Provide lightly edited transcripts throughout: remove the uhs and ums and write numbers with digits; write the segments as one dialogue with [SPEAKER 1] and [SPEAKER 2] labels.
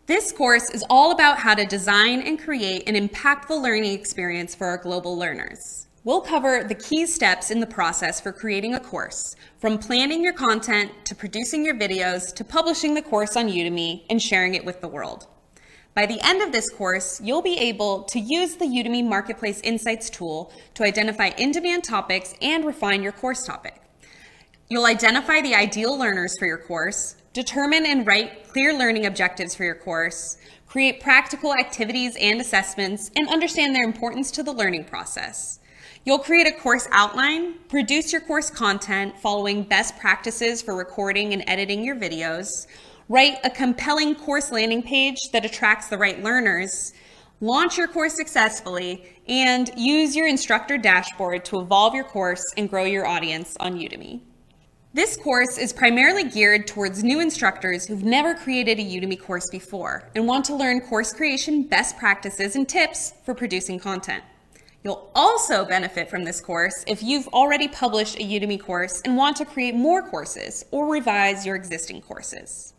[SPEAKER 1] This course is all about how to design and create an impactful learning experience for our global learners. We'll cover the key steps in the process for creating a course, from planning your content to producing your videos to publishing the course on Udemy and sharing it with the world. By the end of this course, you'll be able to use the Udemy Marketplace Insights tool to identify in-demand topics and refine your course topic. You'll identify the ideal learners for your course, determine and write clear learning objectives for your course, create practical activities and assessments, and understand their importance to the learning process. You'll create a course outline, produce your course content following best practices for recording and editing your videos, write a compelling course landing page that attracts the right learners, launch your course successfully, and use your instructor dashboard to evolve your course and grow your audience on Udemy. This course is primarily geared towards new instructors who've never created a Udemy course before and want to learn course creation best practices and tips for producing content. You'll also benefit from this course if you've already published a Udemy course and want to create more courses or revise your existing courses.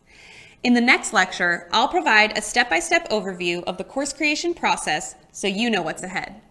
[SPEAKER 1] In the next lecture, I'll provide a step-by-step overview of the course creation process so you know what's ahead.